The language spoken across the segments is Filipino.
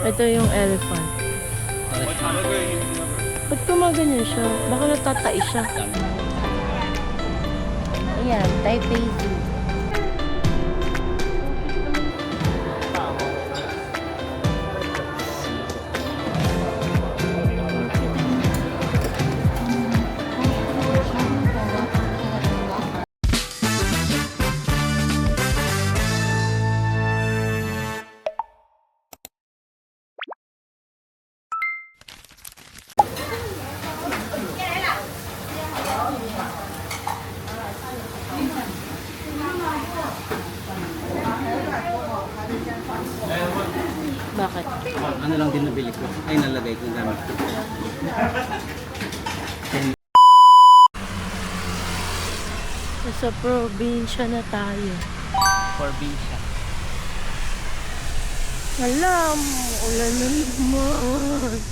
Ito yung elephant. Ba't kumaganyan siya? Baka natatai siya. Ayan, Taipei Zoo. Bakit? Ano lang din nabili ko. Ay, nalagay ko gamit ko. Sa probinsya na tayo. Probinsya. Alam, ulan na naman.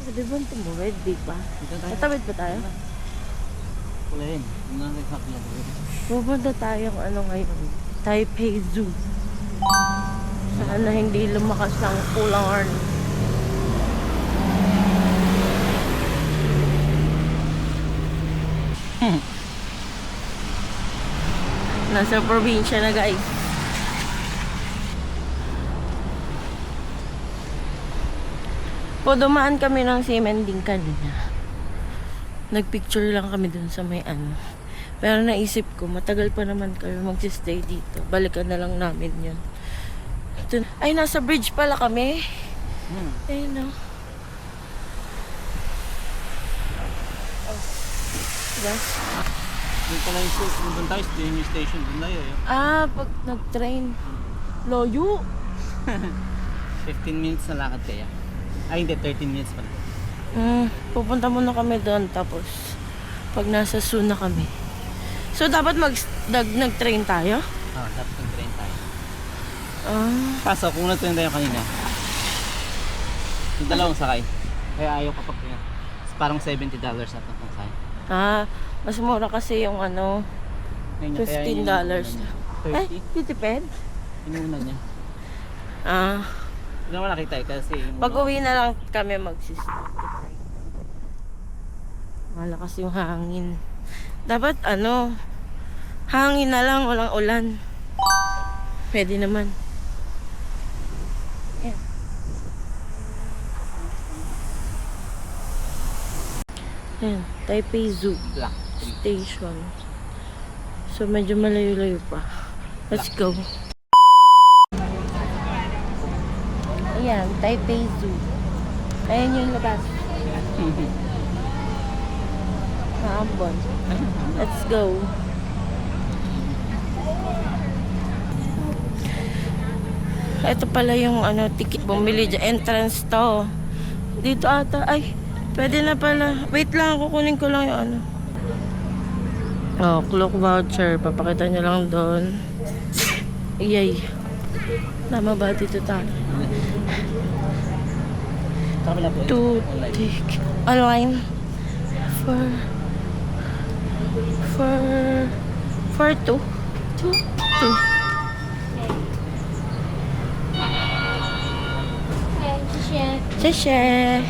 Pwede ba tumawid, di ba? Natawid ba tayo? Wala rin. Yung nga nagkakilala. Pupunta tayong ano ngayon, Taipei Zoo. Sana hindi lumakas ng ulan. Nasa probinsya na, guys. Dumaan kami ng Simending kanina. Nagpicture lang kami dun sa may ano. Pero naisip ko, matagal pa naman kami magsistay dito. Balikan na lang namin yun. Ay, nasa bridge pala kami. Ayun no. Oh. Yes. Doon pala yung station. Doon tayo. Doon yung station. Doon tayo. Ah, pag nag-train. Loyo. 15 minutes na lakad kaya. Ay, hindi. 13 minutes pala. Pupunta muna kami doon. Tapos, pag nasa zoo na kami. So, dapat nag-train tayo? Oo, dapat nag-train tayo. Ah. Kaso, kung nag-train tayo kanina, yung dalawang sakay. Kaya ayaw kapag kaya. Parang $70 na ito kung sakay. Ah, mas mura kasi yung ano, $15. Ay, titipid? Inuna niya. Ah. Hindi naman nakita eh kasi yung... Pag uwi na lang kami magsistart. Malakas yung hangin. Dapat ano, hangin na lang, walang ulan. Pwede naman. Ayan. Ayan, Taipei Zoo Black. Station. So medyo malayo-layo pa. Let's go. Ayan, Taipei Zoo. Ayan yung labas. Maambon. Let's go. Ito pala yung ano, ticket bumili dyan. Entrance to. Dito ata. Ay, pwede na pala. Wait lang, kukunin ko lang yung ano. Oh, clock voucher. Papakita nyo lang doon. Iyay. Tama ba dito tayo? Kabila po. To take online for two. Sheshe.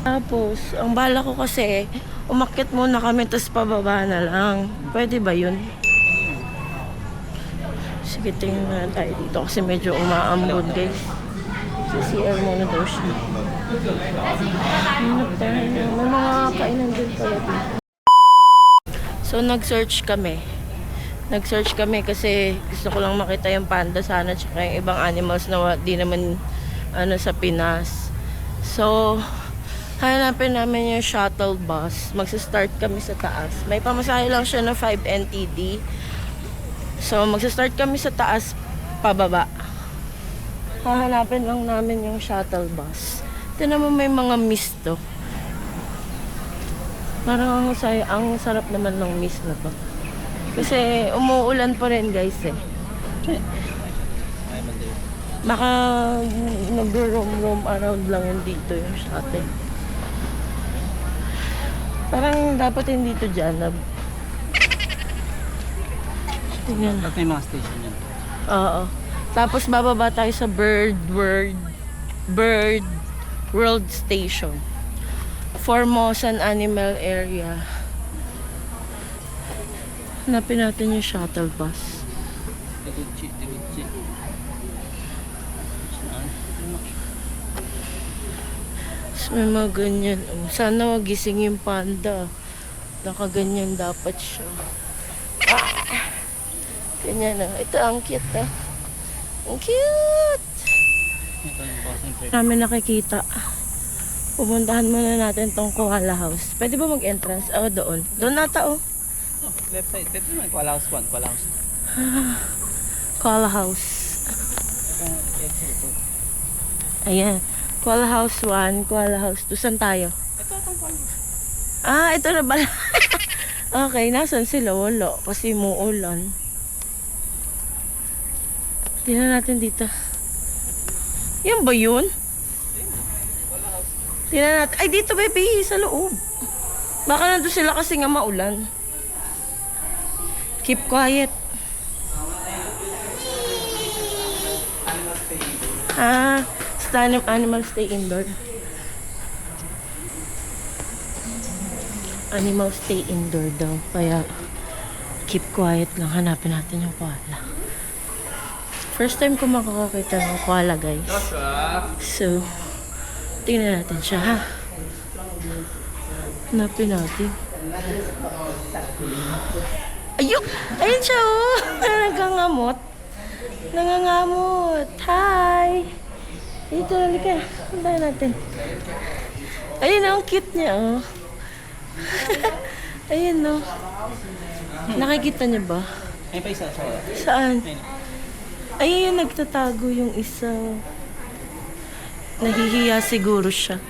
Tapos, ang bala ko kasi, umakyat muna kami, tapos pababa na lang. Pwede ba yun? Sige, tingnan na tayo dito kasi medyo umaambon, guys. Sa CR muna daw siya. May mga kainan din pala dito. So, nag-search kami. Nag-search kami kasi gusto ko lang makita yung panda sana tsaka yung ibang animals na di naman ano sa Pinas. So, hanapin namin yung shuttle bus. Magsa-start kami sa taas. May pamasahe lang siya na 5 NTD. So, magsa-start kami sa taas, pababa. Hahanapin lang namin yung shuttle bus. Ito naman may mga mist to. Parang ang sarap naman ng mist na to. Kasi umuulan pa rin, guys eh. Baka nag-roam around lang yun dito yung shuttle. Parang dapat hindi dito dyan. Tingnan. At may mga station yan. Oo. Tapos bababa tayo sa Bird World Station. Formosan Animal Area. Hanapin natin yung shuttle bus. Taguchi. So, may mga ganyan. Oh, sana magising yung panda. Nakaganyan dapat siya. Ah! Ganyan na. Ito, ang cute ah. Ang cute! Ito yung concentrate. Namin nakikita. Pupuntahan muna natin tong Koala House. Pwede ba mag-entrance? Oh, doon. Doon nata oh. Left side. Dito naman, Koala House 1. Koala House 2. Koala House. Itong exit ito. Ayan. Koala House 1, Koala House 2. Saan tayo? Ito itong Koala House. Ah, ito na pala. Okay, nasan sila? Wala. Kasi muulan. Tingnan natin dito. Yan ba yun? Tingnan natin. Ay, dito baby, sa loob. Baka nandun sila kasi nga maulan. Keep quiet. Ah, animal stay indoor. Animal stay indoor daw. Kaya, keep quiet lang. Hanapin natin yung koala. First time ko makakakita ng koala, guys. So, tingnan natin siya, ha? Hanapin natin. Ayun! Ayun siya, oh! Nangangamot. Nangangamot. Hi! Dito, halika. Puntahan natin. Ayun, ang cute niya, oh. Ayun, no. Nakikita niyo ba? Ayun pa isa. Saan? Ayun. Ayun, nagtatago yung isa. Nahihiya siguro siya.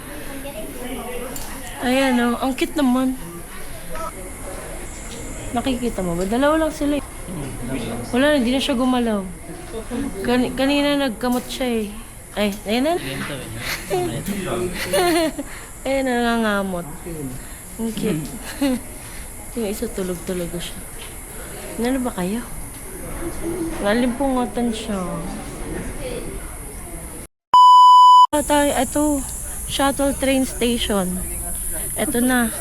Ayan, oh. Ang cute naman. Nakikita mo ba? Dalawa lang sila. Wala, hindi na siya gumalaw. Kanina nagkamot siya eh. Ay, ayun na. Ayun, nangangamot. Ang cute. Yung isa tulog-tulog siya. Ano ba kayo? Nalimpungatan siya. Ito, shuttle train station. Ito na.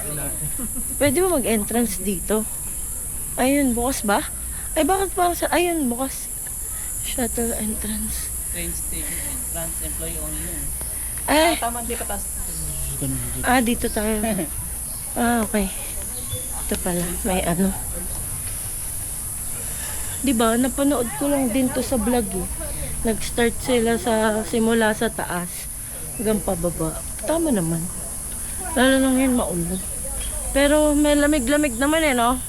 Pwede mo mag-entrance dito? Ayun, bukas ba? Ay, bakit parang sa... Ayun, bukas. Shuttle entrance. Train station entrance, employee only. Ay, Tama, hindi patas. dito tayo. Okay. Ito pala, may ano. Diba, napanood ko lang din to sa vlog eh. Nag-start sila simula sa taas hanggang pababa. Tama naman. Lalo na ngayon maulan. Pero may lamig-lamig naman eh, no?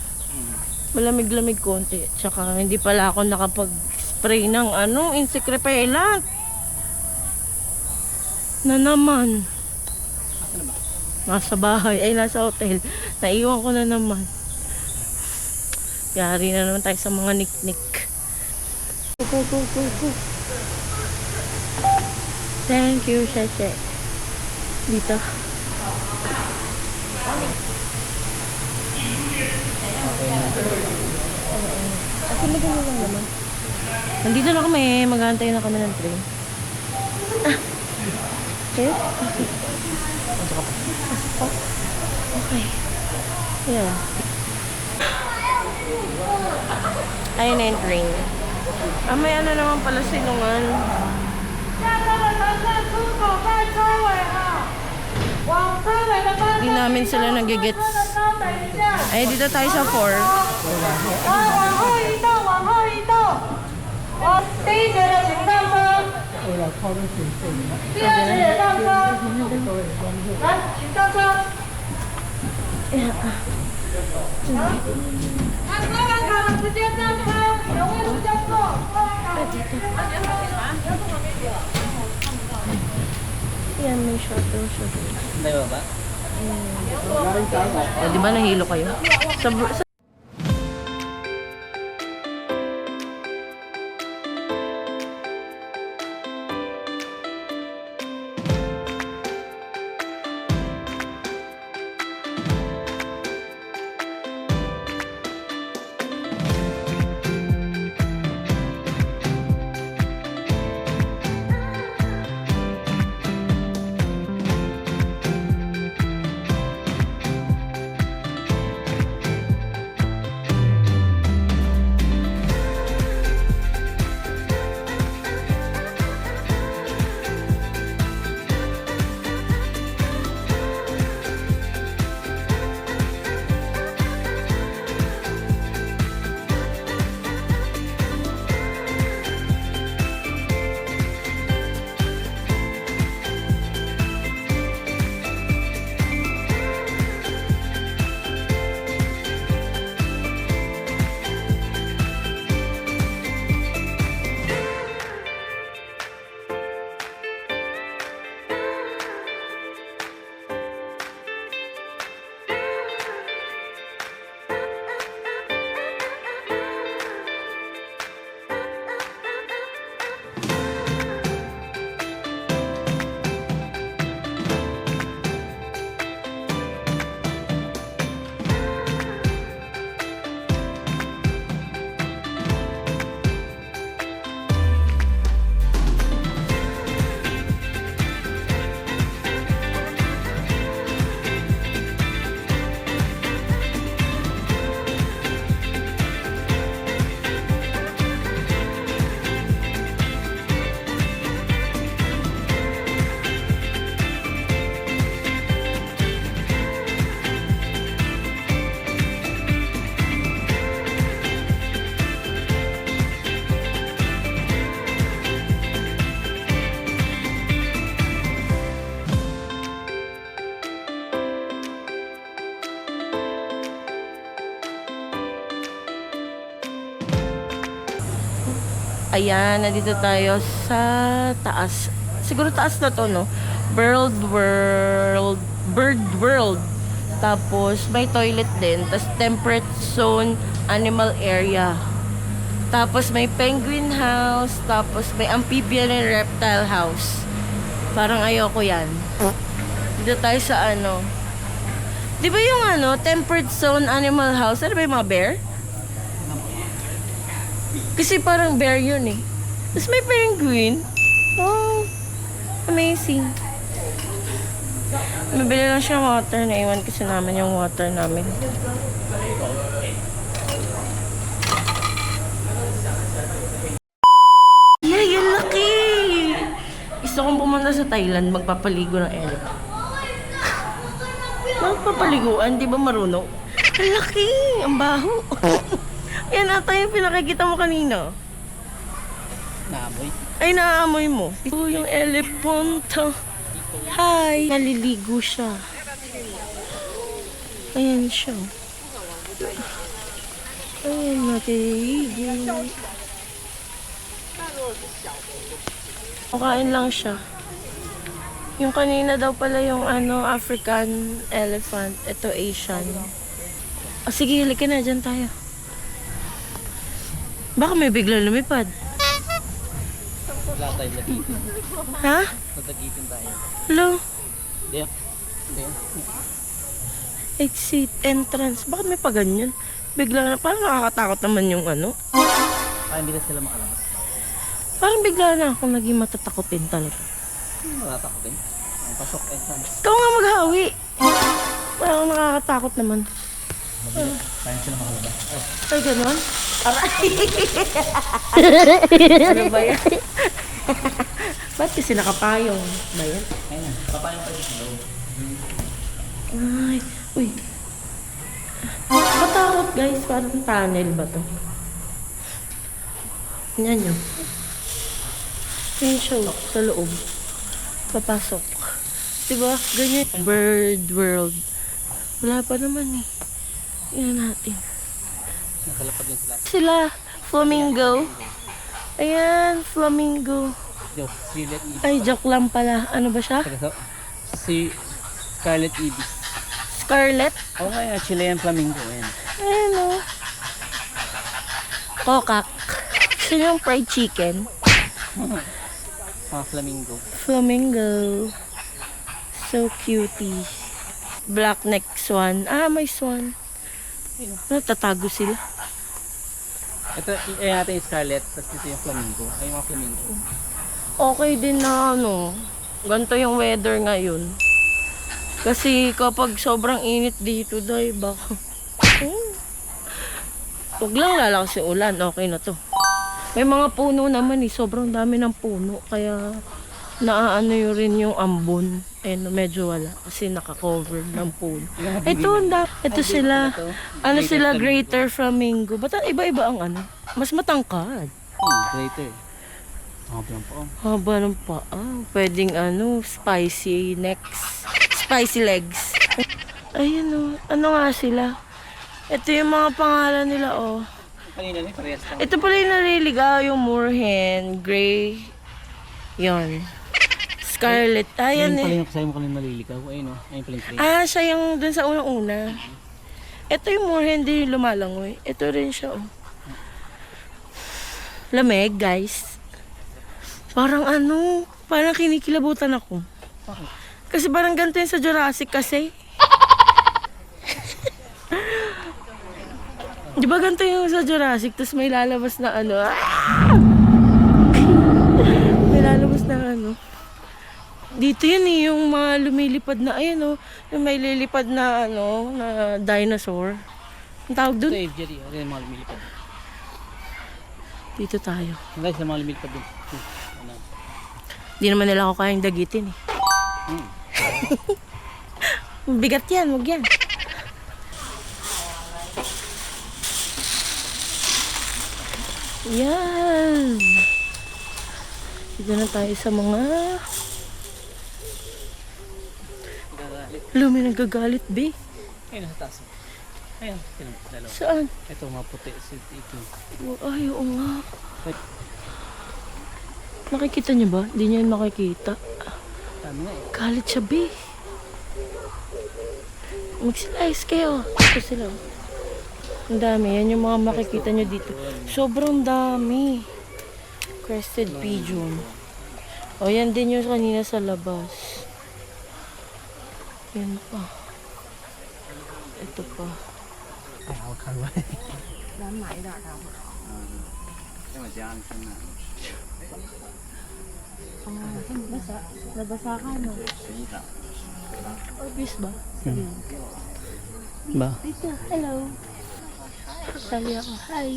Malamig-lamig konti. Tsaka hindi pala ako nakapag-spray ng insect repellent. Na naman. Nasa bahay, ay nasa hotel. Naiwan ko na naman. Yari na naman tayo sa mga niknik. Go. Thank you, Sheshe. Dito. Ako maganda lang naman. Nandito na kami. Mag-aantay na kami ng train. Okay. Okay. Yeah. Ayun na yung train. May ano naman pala silungan. Hindi namin sila nagigets. Ay, dito tayo sa 4. Yan, may shuttle. Dalawa ba? Di ba nahilo kayo? Sa Ayan, nandito tayo sa taas. Siguro taas na to, no? Bird World. Tapos, may toilet din. Tapos, temperate zone, animal area. Tapos, may penguin house. Tapos, may amphibian and reptile house. Parang ayoko yan. Dito tayo sa ano. Di ba yung ano, temperate zone, animal house? Ano ba yung mga bear? Kasi parang bear yun eh. Tapos may penguin. Oh, amazing. Mabili lang siya ng water. Naiwan kasi namin yung water namin. Yay, ang laki! Gusto kong pumunta sa Thailand, magpapaligo ng elephant. Magpapaliguan, di ba marunong? Ang laki! Ang baho! Yan ata yung pinakikita mo kanina. Naamoy. Ay, naaamoy mo. Ito yung elephant. Hi! Naliligo siya. Ayan siya. Ayan, naliligo. Makain lang siya. Yung kanina daw pala yung ano, African elephant. Ito Asian. O sige, halika na. Dyan tayo. Baka may bigla lumipad. Wala tayo lagitin. Ha? Natagitin tayo. Hello? Hindi. Hindi. Exit, entrance. Bakit may pa ganyan? Bigla na, parang nakakatakot naman yung ano. Hindi na sila makalabas. Parang bigla na akong naging matatakotin talaga. Malatakotin. Ang pasok entrance. Ikaw nga maghawi. Parang nakakatakot naman. Kaya sila makalabas. Ay, ganon? Aray! Ano ba yan? Ba't kasi nakapayong ba yan? Ayun. Papayang pa dito. Ay, uy. Matakot guys, parang tunnel ba to? Yan yun. Yan siya oh, sa loob. Papasok. Diba? Ganyan. Bird World. Wala pa naman eh. Yan natin. Nakalapag yun sila. Sila, flamingo. Ayan, flamingo. Yo, Scarlet Ibis. Ay, joke lang pala. Ano ba siya? Si Scarlet Ibis. Scarlet? Oo nga yung Chilean flamingo. Ayan. Ayan o. Kokak. Gusto niyo yung fried chicken? Mga flamingo. Flamingo. So cutie. Blackneck swan. Ah, may swan. Natatago sila. Ito, ayan natin yung Scarlet. Tapos dito yung flamingo. Ay, yung mga flamingo. Okay din na ano. Ganito yung weather ngayon. Kasi kapag sobrang init dito, day, baka. Huwag lang lalakas yung ulan. Okay na to. May mga puno naman eh. Sobrang dami ng puno. Kaya naaano yun rin yung ambon. Eh, medyo wala. Kasi nakakover ng puno. Ito sila. Ano sila? Greater flamingo. Ba't iba-iba ang ano? Mas matangkad. Greater. Haba ng paa. Haba ng paa. Pwedeng ano, spicy necks. Spicy legs. Ayun o. Ano nga sila? Ito yung mga pangalan nila oh. Kanina rin, parehas lang. Ito pala yung nariligaw, yung moorhen, gray. Yon. Scarlet. Ayan Ayun pala eh. yung kasama ko kanina naliligaw. Ayun o. Ayun pala yung tree. Ah, siya yung dun sa unang-una. Ito yung moorhen din yung lumalangoy. Ito rin siya oh. Lamig, guys. Parang ano, parang kinikilabutan ako. Kasi parang ganito yung sa Jurassic kasi. Di ba ganito yung sa Jurassic, tapos may lalabas na ano. May lalabas na ano. Dito yun eh, yung mga lumilipad na, ayun oh, yung may lilipad na ano, na dinosaur. Ang tawag Ito dun? aviary. Ayun yung mga lumilipad. Dito tayo. Guys, yung mga lumilipad dun. Ano? Di naman nila ako kayang dagitin eh. Bigat yan, wag yan. Yan. Dito na tayo sa mga... Gagalit. Lumi nagagalit, be. Ayun, nasa taas. Ayun, dalawa. Saan? Ito, mga puti. Ito. Ay, oo nga. Nakikita niyo ba? Hindi niyo yun makikita. Dami nga eh. Galit siya, be. Magsilayas kayo. Ito sila. Ang dami. Yan yung mga makikita nyo dito. Sobrang dami. Crested pigeon. O, yan din yung kanina sa labas. Yan pa. Ito pa. Ay, ako ka ba? Nabasa ka, no? Obvious ba? Ba? Dito, hello. Sabi ako, hi.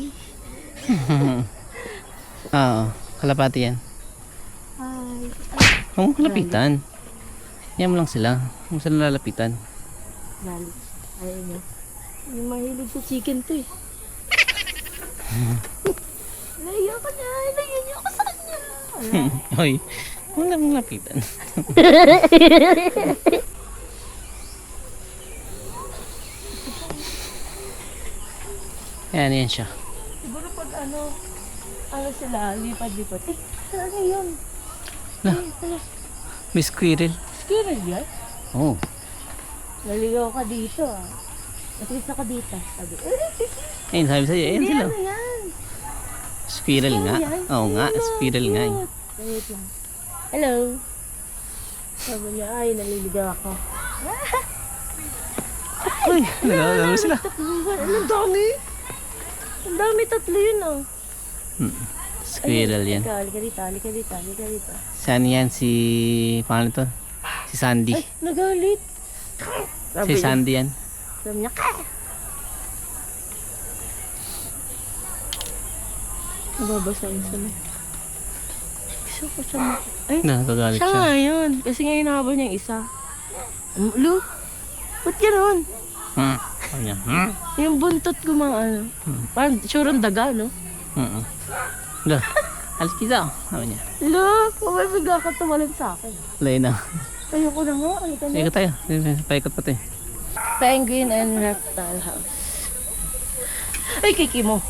Oo, kalapati yan. Hi. Huwag mo lapitan. Yan mo lang sila. Huwag mo sila lalapitan. Galit. Ayaw niya. Yung mahilig sa chicken to eh. Naiyak ka niya. Naiyak niya ako sa kanya. Hoy, huwag lang mong lapitan. Yan siya. Siguro pag ano sila, lipad-lipad. Eh, ano yun? Na, may squirrel. Squirrel yan? Oh. Naligaw ka dito ah. Atleast ako dito. Sabi, Ayun, sabi sa'yo, ayun hindi sila. ano yan. Squirrel nga. yan? Oo nga, squirrel nga. eh. Wait lang. Hello. Sabi niya, ay, naliligaw ako. Uy, nagkakagano sila. Ang dami. Ang dami, tatlo yun oh. Squirrel yan. Halika dito, halika dito, halika dito. Saan yan? Si... Paano to? Si Sandy. Ay, nagalit. Si Sandy yan. Sabi niya, "Kah!" Nababasa yung sila. Gusto ko siya Ay, Nakakagalit siya siya. nga yun. Kasi ngayon nakabal niya yung isa. Lu, ba't gano'n? Sabi niya, Yung buntot ko mga ano. Parang surang daga, no? Lo, alis kita. Sabi niya. Lu, bigla ka tumalon sa akin. Lay na. Ayoko na nga. Ay, na. Ikot tayo. Paikot pati. Penguin and Reptile House. Ay, kiki mo.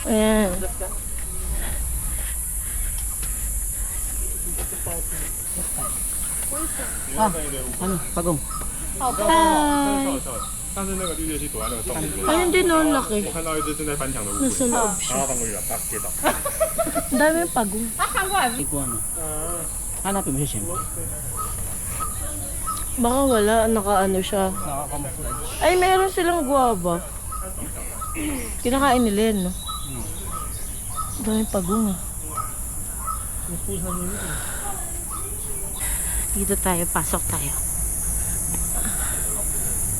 Ayan. Ano? Pagong. Hi. 上次那个绿鬣蜥躲在那个洞里面， Ayun din, no, laki. 我看到一只正在翻墙的乌龟， Nasa loob 然 siya. 后放过去了，啪接到。 Ang dami yung pagong. Iguana. Hanapin mo siya siyempre. Baka wala, nakaano siya. Nakakamouflage. Ay, meron silang guava. Kinakain nila yan, no? Ang daming pagong, ah. Dito tayo, pasok tayo.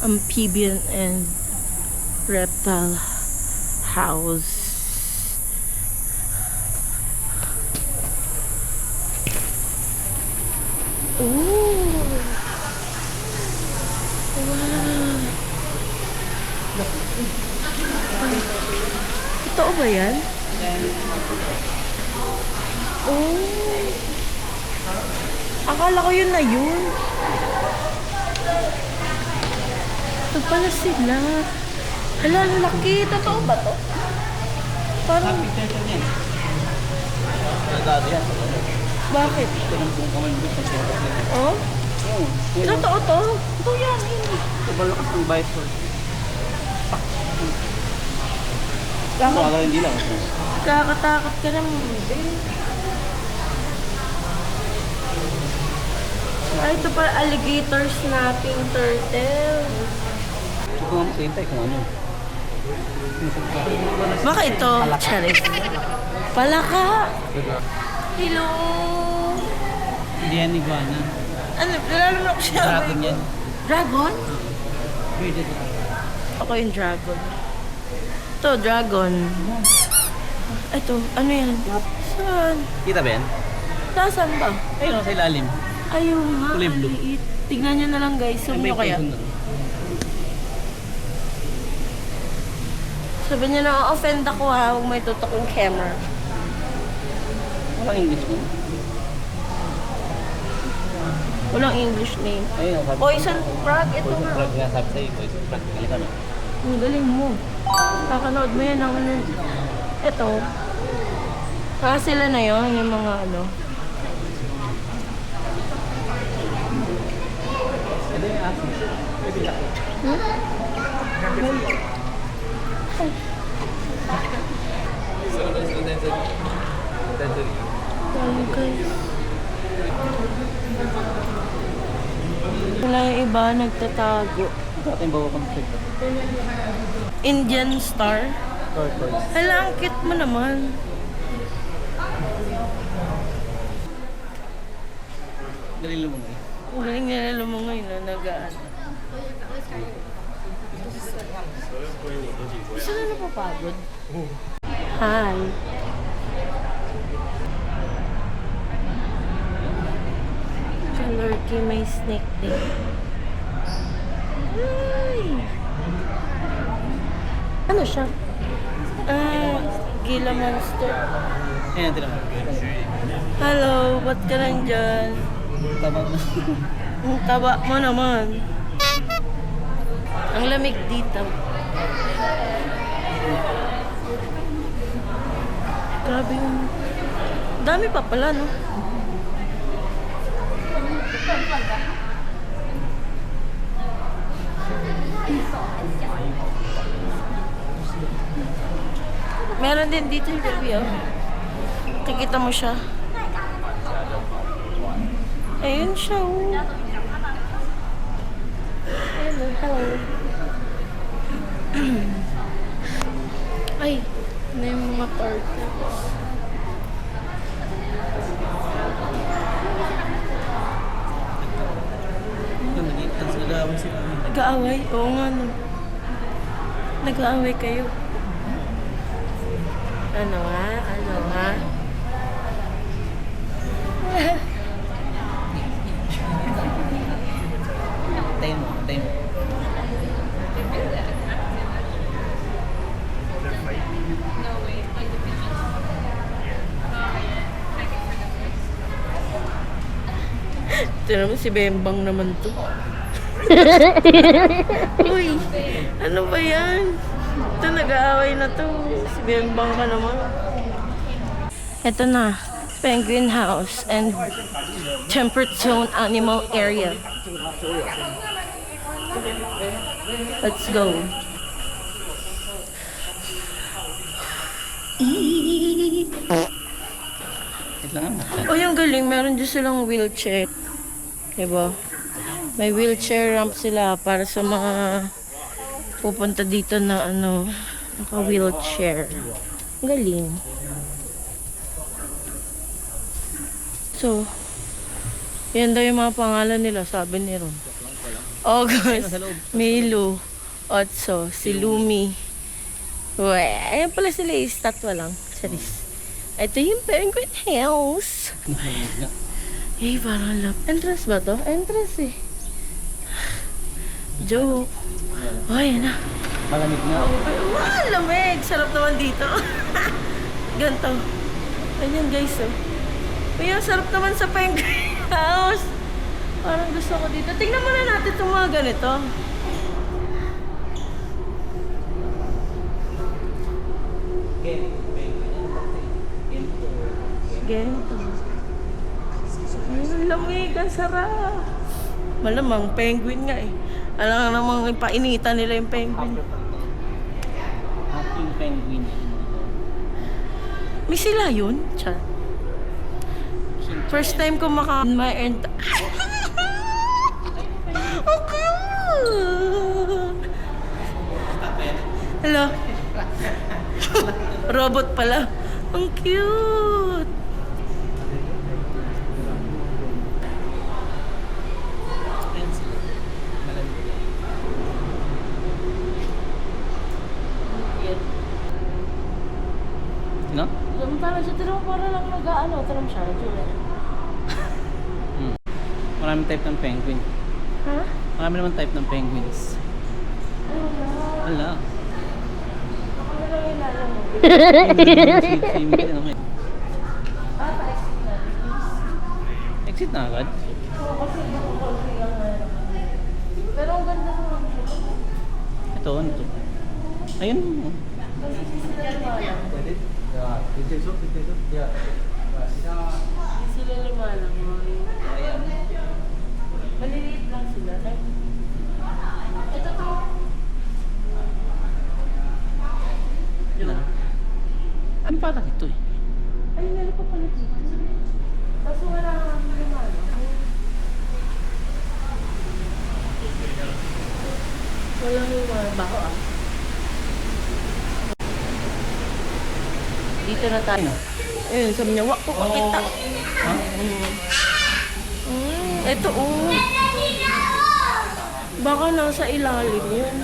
Amphibian and Reptile House. Ooh. Totoo ba yan? Oh. Akala ko yun na yun. Ito pala sila. Hala, ang laki. Totoo ba to? Parang, bakit? Oh? Totoo to? Ito yan. Balakas ng bison. Hindi lang. Kakatakot ka naman. Ay, ito pala alligator snapping turtle. Ito nga maghintay kung ano. Baka ito, charis. Palaka. Hello. Hindi yan iguana. Ano, nilalaro ko siya. Dragon yan. Dragon? Bearded dragon. Ako yung dragon. Ito, dragon. Ito, ano yan? Saan? Kita ba yan? Nasaan ba? Ayun, sa ilalim. Ayun nga, Kulay ang blue. liit. Tignan nyo na lang guys. Sabi nyo kaya. Sabi nyo na, offend ako ha. Huwag may tutok yung camera. Walang English mo. Walang English name. Ayun, sabi. Poison frog, ito Poison nga. frog nga sabi sa'yo. Poison frog. Halika na. Ang galing mo. Kakanood mo yan ang ano. Ito. Sila na yon yung mga ano. Ito yung aso. Ayan, guys. Wala yung iba nagtatago. Ito ating bawa concept. Indian Star. Tortoise. Hala, ang cute mo naman. Dali lumungay. Ang galing nila lumungoy na nagaan. Gusto na napapagod? Hi. Kalorky, may snake din. Ay! Ano siya? Gila Monster. Ayan, tira mo. Hello, ba't ka nandyan? Tama na. Ang taba mo naman. Ang lamig dito. Grabe yung... Dami pa pala, no? Meron din dito yung gabi, oh. Kikita mo siya. Ayun siya, oh. Hello, hello. Ay, na yung mga turtles. Tapos nag-aaway sila. Nag-aaway? Oo nga, no. Nag-aaway kayo. Ano nga? Ano nga? Tayo mo, tayo mo. Ito naman si Bembang naman to. Uy, ano ba yan? Ito, nag-aaway na to. Si Bembang ka naman. Ito na, Penguin House and Temperate Zone Animal Area. Let's go. Wait lang ah. Oh, yung galing. Meron din silang wheelchair. Diba? May wheelchair ramp sila para sa mga pupunta dito na ano, naka-wheelchair. Ang galing. So, yan daw yung mga pangalan nila, sabi ni Ron. August, Milo, Otso, si Lumi. Uwe, ayan pala sila, statwa lang. Charis. Ito yung Penguin House. Eh, parang love. Entrance ba to? Entrance eh. Joke. Oh, yan na. Malamig na. Wow, lamig. Sarap naman dito. Ganto. Ayan guys, oh. Kaya sarap naman sa Penguin House. Parang gusto ko dito. Tingnan muna natin itong mga ganito. Ganito. Ay, lamig. Ang sarap. Malamang, penguin nga eh. Alam namang ipainitan nila yung penguin. Happy penguin. May sila yun? Chat. First time ko ma-earn. Oh, cute! Hello? Robot pala. Ang cute! Ayan sila. Malamig. No? Yung parang siya, pero para lang nag-ano, tanong siya, Julia. Maraming type ng penguin. Ha? Marami naman type ng penguins. Ala. Ako na lang ilalam mo. Exit na agad? Oo, kasi nakukulti lang na. Pero ang ganda naman siya. Ito, ano to? Ayun. Kasi sila lang. Hindi sila lumalangoy. Maliliit lang sila. Ito to. Ano pa ito eh? Ay, nalo pa pala dito. Kaso wala kang lumalangoy. Walang bako ah. Dito na tayo. Ayun, sabi niya, wak ko kakita. Ito oh. Baka nasa ilalim yun.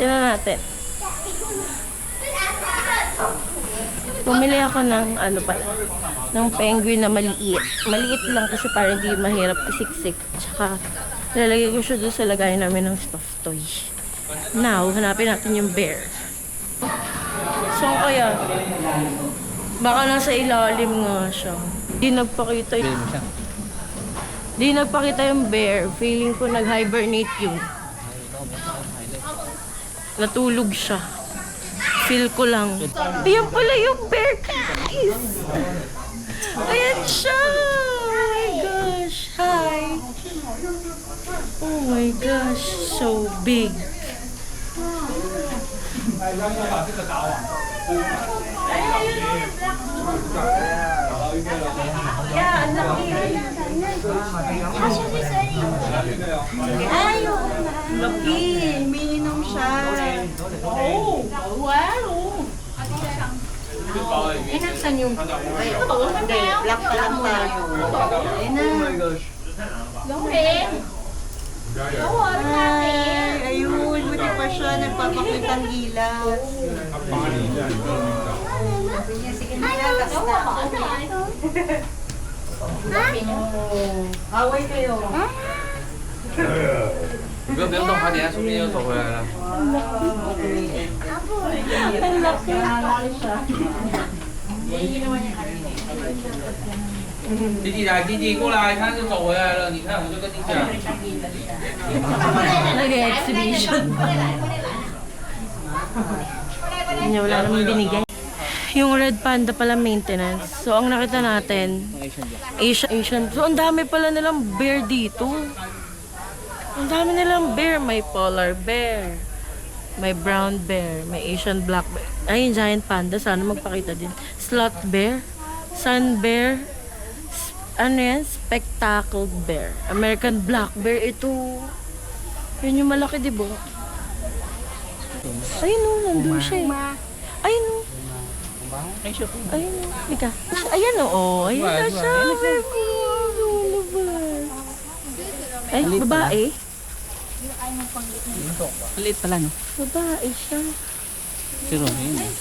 Tingnan natin. Pumili ako ng ano pala, ng penguin na maliit. Maliit lang kasi para hindi mahirap isiksik. Tsaka lalagay ko siya doon sa lagayan namin ng stuffed toy. Now, hanapin natin yung bear. Saan kaya? Baka nasa ilalim nga siya. Di nagpakita yung... Di nagpakita yung bear. Feeling ko nag-hibernate yun. Natulog siya. Feel ko lang. Ayan pala yung bear, guys! Ayan siya! Oh my gosh! Hi! Oh my gosh! So big! Yeah, ang laki. Ay, laki. Minimum siya. Oh, wow. Eh, nasan yung... Ay, hindi. Black pa lang tayo. Ayun na. Oh my gosh. Ay, ayun. Buti pa siya. Nagpapakitang gilas. Away kayo. Bữa béo tao hai đứa xuống đi tao về là Ang laki. Đi đi过来，他就走回来了。你看我就跟你讲， Nag-exhibition. Hindi, wala namang binigay. Yung red panda pala maintenance. So, ang nakita natin, Asian. So, ang dami pala nilang bear dito. Ang dami nilang bear. May polar bear. May brown bear. May Asian black bear. Ay, yung giant panda. Sana magpakita din. Sloth bear. Sun bear. Ano yan? Spectacled bear. American black bear. Ito. Yun yung malaki, di ba? Ayun o, nandun siya eh. Ayun o. Ayun o. Lika. Ayan o. Ayan na siya. Ay, babae. Maliit pala, no? Babae siya. Pero, yun eh.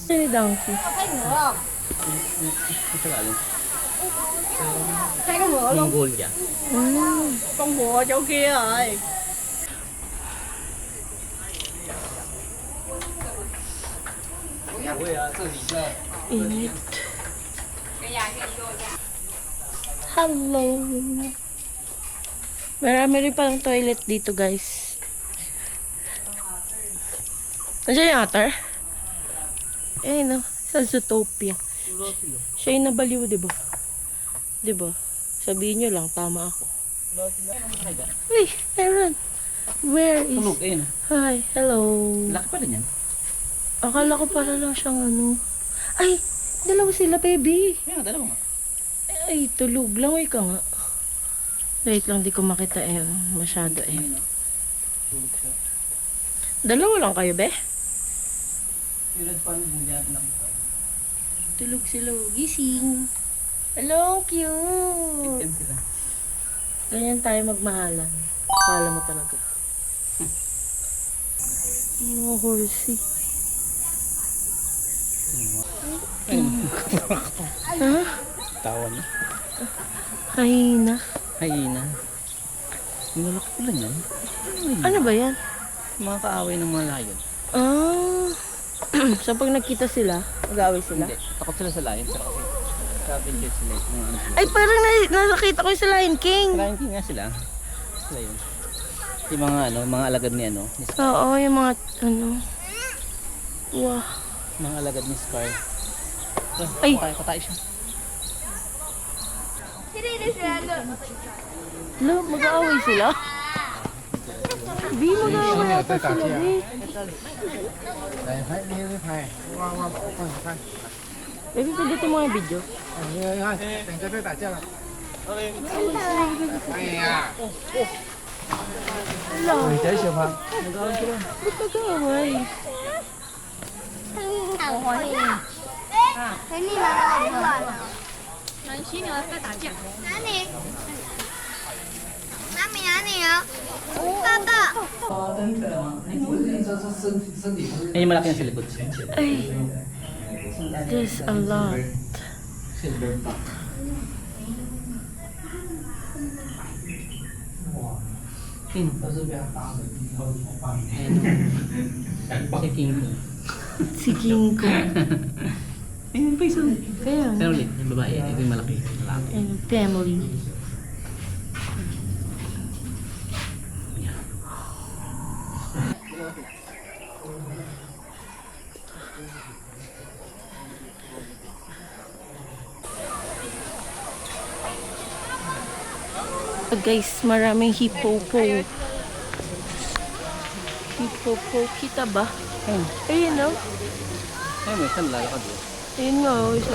Ini donkey. Mongolia. Con bùa chỗ kia rồi. Init. Hello. Marami rin palang toilet dito, guys. Nandiyan yung otter? Eh, no. Sa Zootopia. Siya yung nabaliw, diba? Diba? Sabihin nyo lang, tama ako. Uy, Aaron. Where is... Tulog, ayun. Hi, hello. Laki pa rin yan. Akala ko para lang siyang ano. Ay, dalawa sila, baby. Kaya nga, dalawa nga. Ay, tulog lang. Uy ka nga. Wait lang, di ko makita eh. Masyado eh. Dalawa lang kayo, be? Yung red pan, hindi natin nakita. Tulog sila. Gising. Hello, cute. Yan sila. Ganyan tayo magmahalan. Kala mo talaga. Mga horsey. Ha? Tawa niya. Hyena. Hyena. Yung lalaki pala niyan. Ano ba yan? Mga mga kaaway ng mga lion. Ah. So pag nakita sila, mag-aaway sila? Hindi, takot sila sa lion. Sila kasi scavenger sila. Mga ano sila. Ay, parang nakakita ko yung sa Lion King. Lion King nga sila. Sila yun. Yung mga ano, mga alagad ni ano. Ni Scar. Oo, yung mga ano. Wow. Mga alagad ni Scar. Ay. Patay siya. Lo, mag-aaway sila? Di, mag-aaway ata sila, di. Baby, pwede ito mga video. Hello. Ba't mag-aaway? 陪你拿来玩了。犀牛在打架。哪里？妈咪哪里啊？爸爸。 Ay, yung malaki na sa likod. Ay, there's a lot. Silverback. King. Si King Kong. Si King Kong. Ayun pa isang. Kaya nga. Pero ulit, yung babae. Ito yung malaki. Malaki. And family. Guys, maraming hippopo. Hippopo, kita ba? Ayun no? Ayun, may isang lalakad yun. Ayun nga, oh, isa.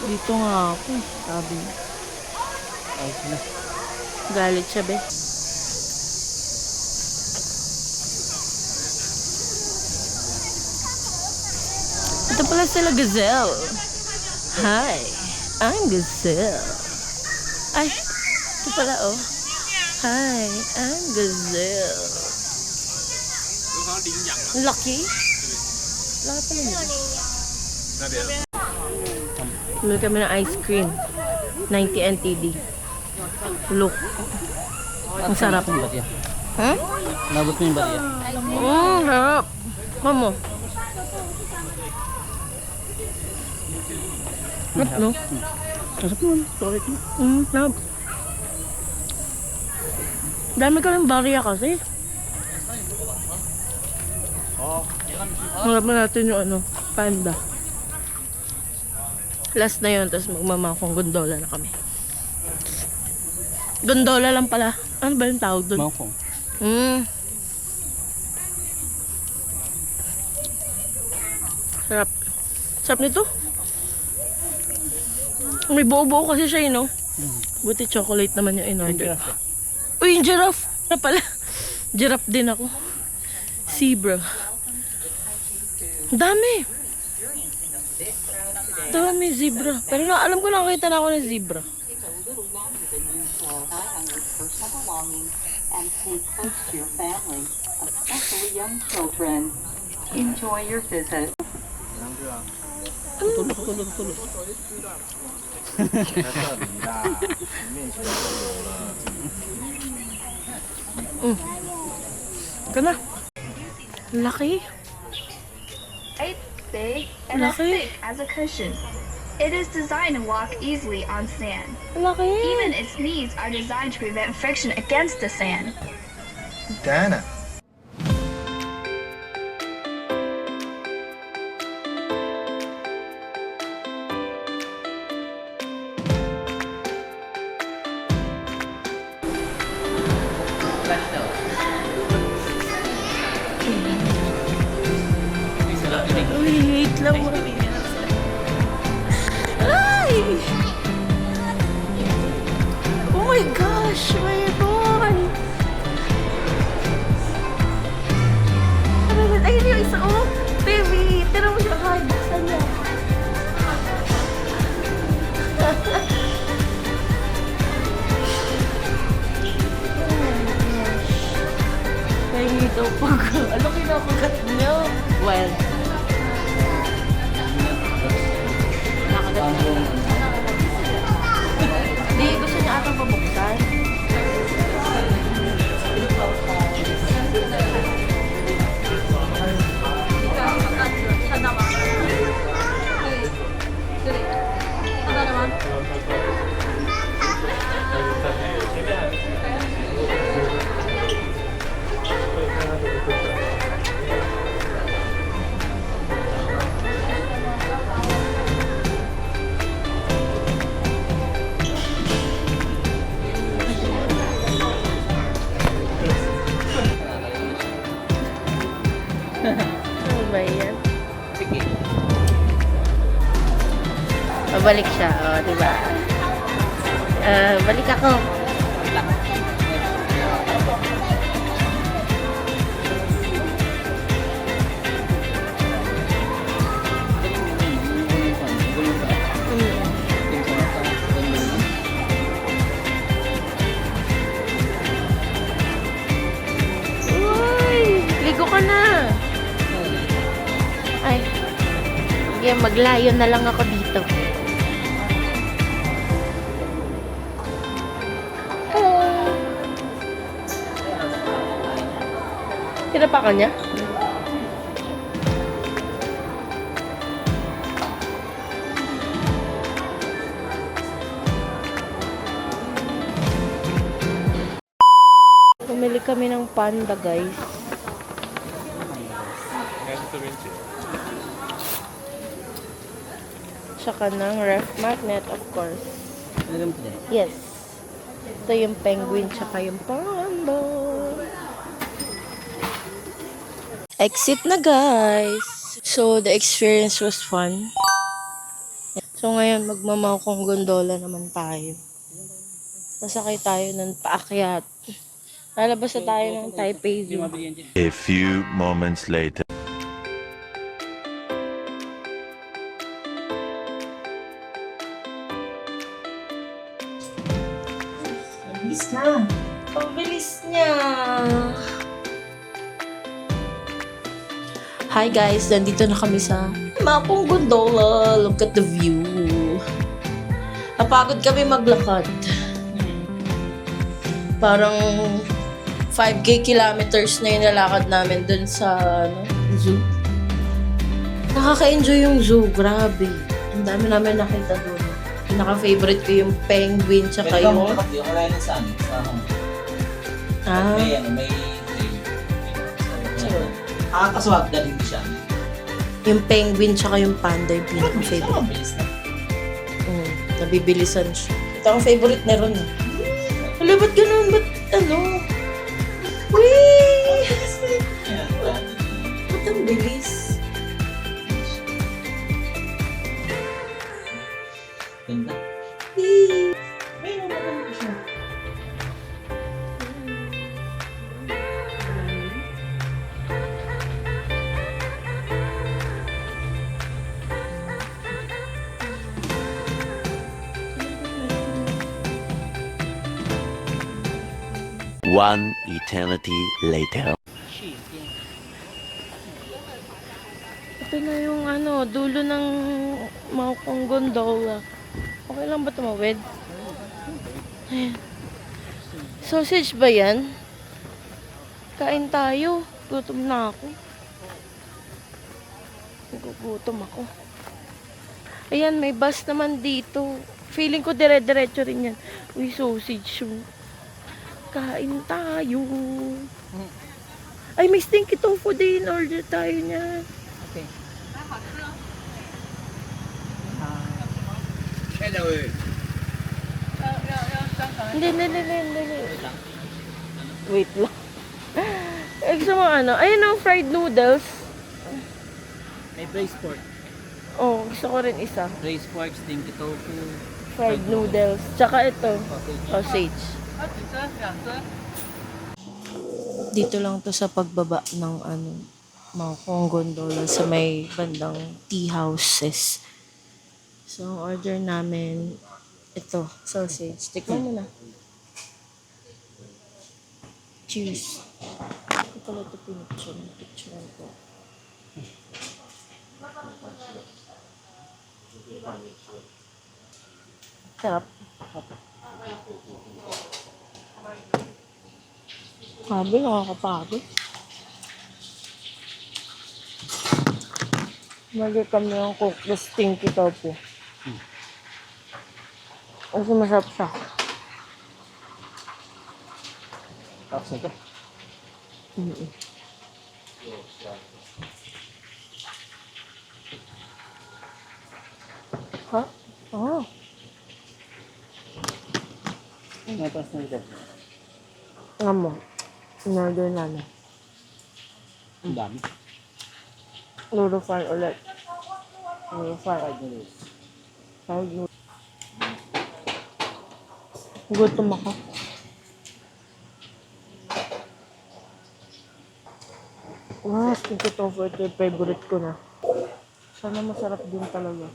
Dito nga ako, sabi niya. Ay, sila. Galit siya, be. Ito pala sila gazelle. Hi, I'm gazelle. Ay, ito pala, oh. Hi, I'm gazelle. Lucky? Laki pala niya. Bumili kami ng ice cream. 90 NTD. Look. Ang sarap. Ang batya. Huh? Nabot mo yung batya. Sarap. Mamo. Sarap, no? Sarap mo. Sorry. Sarap. Dami kaming barya kasi. Harap na natin yung ano, panda. Last na yun, tapos magmamakong gondola na kami. Gondola lang pala. Ano ba yung tawag doon? Mangkong. Sarap. Sarap nito. May buo-buo kasi siya, you know? Buti chocolate naman yung in-order. Uy, yung giraffe! Na pala. Giraffe din ako. Zebra. Dami! Dami zebra. Pero alam ko nakakita na ako ng zebra. Personal belongings and stay close to your family, especially young children. Enjoy your visit. Tutulog. Ika na. Laki. It's big and as Laki. thick as a cushion. It is designed to walk easily on sand. Laki. Even its knees are designed to prevent friction against the sand. Diana. Uy, wait lang mo. Ay! Oh my gosh, mayroon! Ayun yung isa, oh! Baby, tira mo siya kahit buksan niya. Kaya ito pag... Ano kinapagat niyo? Well... Hindi, gusto niya atang pabuksan. Sige. Pabalik siya, o, diba? Balik ako. Uy! Ligo ka na! Ay. Sige, maglayo na lang ako dito. Hello! Tinapakan niya? Bumili kami ng panda, guys. Tsaka ng ref magnet, of course. Alam ko dyan. Yes. Ito yung penguin, tsaka yung panda. Exit na, guys. So, the experience was fun. So, ngayon, magmamaukong gondola naman tayo. Sasakay tayo ng paakyat. Lalabas na tayo ng Taipei Zoo. A few moments later. Bilis na. Ang bilis niya. Hi guys, nandito na kami sa Mapong Gondola. Look at the view. Napagod kami maglakad. Parang 5K kilometers na yung nalakad namin dun sa zoo. Nakaka-enjoy yung zoo, grabe. Ang dami namin nakita dun. Pinaka-favorite ko yung penguin tsaka Pwede ka yung... mo kapag wala na sa amin. Sa Hong Kong. Ah, May train. So, nakakaswag na din siya. yung penguin tsaka yung panda yung pinaka-favorite. Mabilis na. Nabibilisan siya. Ito ang favorite na ron. Wala, ba't ganun? Ba't ano? Wee! Ba't ang bilis? Ganda. Wee! May naman ko siya. One eternity later. Ito na yung ano, dulo ng Maukong Gondola. Okay lang ba tumawid? Ayan. Sausage ba yan? Kain tayo. Gutom na ako. Nagugutom ako. Ayan, may bus naman dito. Feeling ko dire-diretso rin yan. Uy, sausage yung... Kain tayo. Ay, may stinky tofu din. Order tayo niya. Okay. Hindi. Wait lang. Eh, gusto mo ano? Ayun ang fried noodles. May braised pork. Oh, gusto ko rin isa. Braised pork, stinky tofu. Fried noodles. Tsaka ito. Sausage. Dito lang to sa pagbaba ng ano, Maukong Gondola sa may bandang tea houses. So, ang order namin ito, sausage. Tikman mo na. Cheers. Ito pala ito picture ko. Sarap. Sabi, nakakapagod. Mali kami ng cook the stinky tofu. Kasi masarap siya. Tapos ito. Ha? Oh. Tapos na ito. Nga mo. In-order namin. Ang dami. Luro fan ulit. Fried noodles. Fried noodles. Gutom ako. Wow, stinky tofu. Ito yung favorite ko na. Sana masarap din talaga.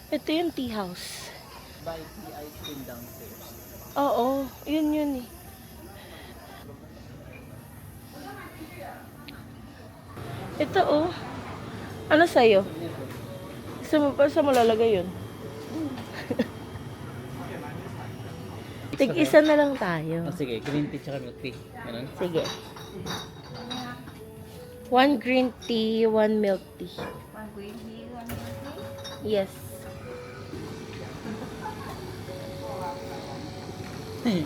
Ito yung tea house. Buy the ice cream downstairs. Oo, yun eh. Ito oh. Ano sa'yo? Saan mo lalagay yun? Tig-isa na lang tayo. Oh, sige, green tea tsaka milk tea. Ganun. Sige. 1 green tea, 1 milk tea. 1 green tea, 1 milk tea. Yes. Thank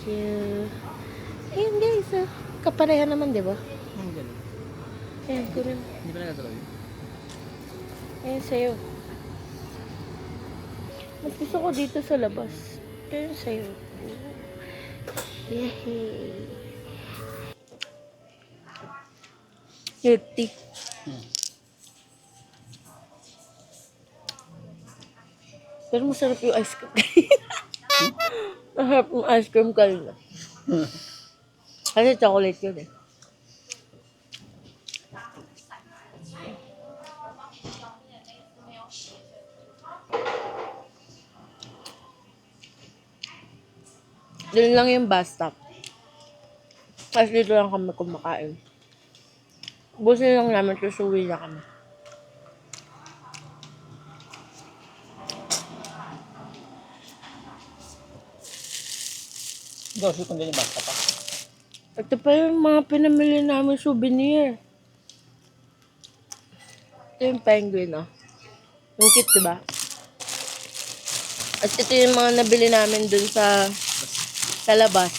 you. Ayun guys, oh. Kapareha naman, di ba? Ang galing. Ayan, ko rin. Hindi pa nagatuloy. Ayun sa'yo. Mas gusto ko dito sa labas. Ayun sa'yo. Yay! Milk tea. Pero masarap yung ice cream. Masarap yung ice cream kanina. Kasi chocolate yun eh. Doon lang yung bus stop. Kasi dito lang kami kumakain. Busin lang namin, susuwi na kami. Grocery kung din basta pa. Ito pa yung mga pinamili namin souvenir. Ito yung penguin, oh. Yung cute, diba? At ito yung mga nabili namin dun sa labas.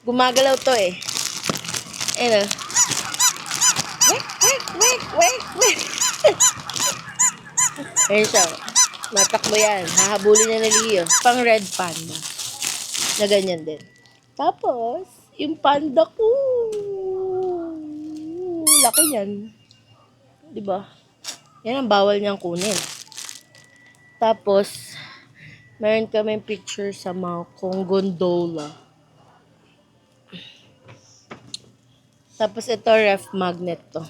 Gumagalaw to eh. Ayun, oh. Wait. Ayun siya. Matakbo yan. Hahabulin niya na Leo. Pang red panda. Na ganyan din. Tapos, yung panda ko. Laki yan. Diba? Yan ang bawal niyang kunin. Tapos, meron kami picture sa mga kong gondola. Tapos, ito ref magnet to.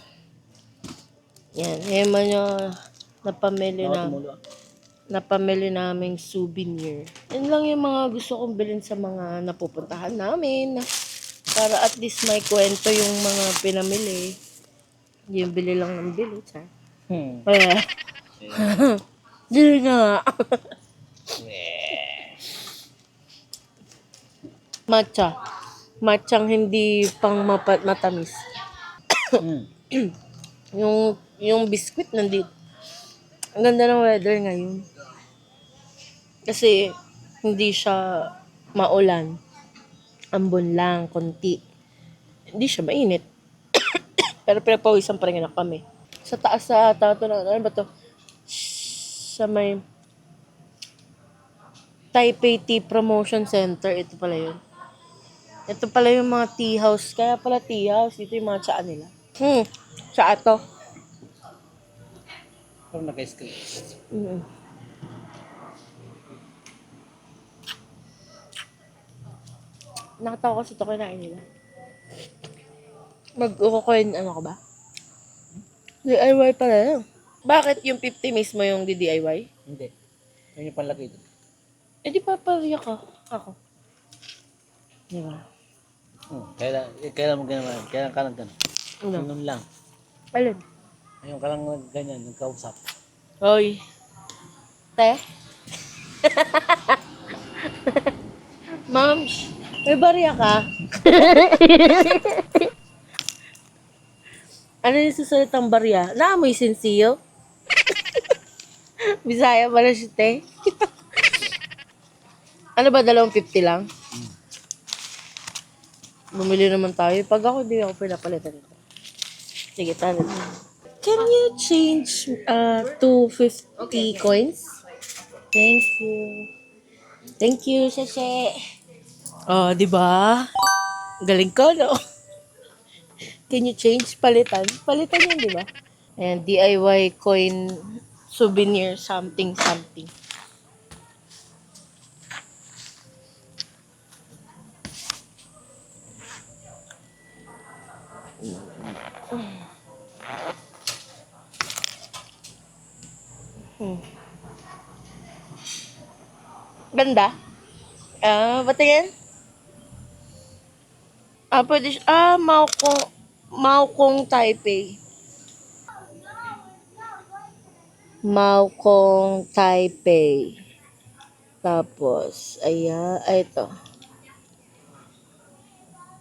Yan. Yan man yung napamili naming souvenir. Yan lang yung mga gusto kong bilhin sa mga napupuntahan namin. Para at least may kwento yung mga pinamili. Yung bili lang ng bili. Kaya, dili nga. Matcha. Matchang hindi pang matamis. yung biscuit nandito. Ang ganda ng weather ngayon. Kasi hindi siya maulan. Ambon lang, konti. Hindi siya mainit. Pero pinapawisan pa rin na kami. Sa taas sa tato na, ano ba to? Sa may Taipei Tea Promotion Center. Ito pala yun. Ito pala yung mga tea house. Kaya pala tea house. Ito yung mga tsaa nila. Tsaa to. Parang naka-screen. Mm. Nakatawa ko sa ito kinain nila. Mag-uko-coin ano ka ba? DIY pala yun. Bakit yung 50 mismo yung DIY? Hindi. Yan yung panlagay doon. Eh di papariya ka. Ako. Di ba? Kailan mo ganaman? Kailan ka lang gano'n? Ano? Ganun lang. Alin? Ngayon ka lang ganyan, nagkausap. Hoy. Te? Ma'am, may barya ka? Ano yung susalitang barya? Naamoy sinsiyo? Bisaya pala si Te. Ano ba, 250 lang? Bumili naman tayo. Pag ako, hindi ako pinapalitan ito. Sige, talo. Can you change 250 coins? Thank you. Thank you, Shashe. Oh, di ba? Galing ko, no? Can you change? Palitan? Palitan yun, di ba? Ayan, DIY coin souvenir something something. Ganda? Patingin? Pwede siya. Maokong Taipei. Maokong Taipei. Tapos, ito.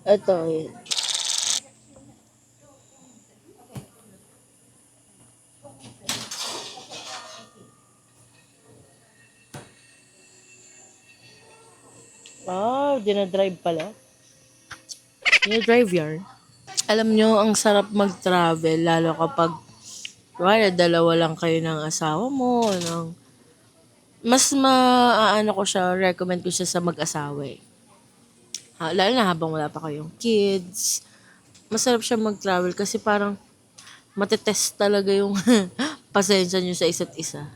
Ito, yun. Dinadrive pala. Dinadrive yarn. Alam nyo, ang sarap mag-travel, lalo kapag wala, dalawa lang kayo ng asawa mo, mas maano ko siya, recommend ko siya sa mag-asawa eh. Lalo na habang wala pa kayong kids. Masarap siya mag-travel kasi parang matetest talaga yung pasensya nyo sa isa't isa.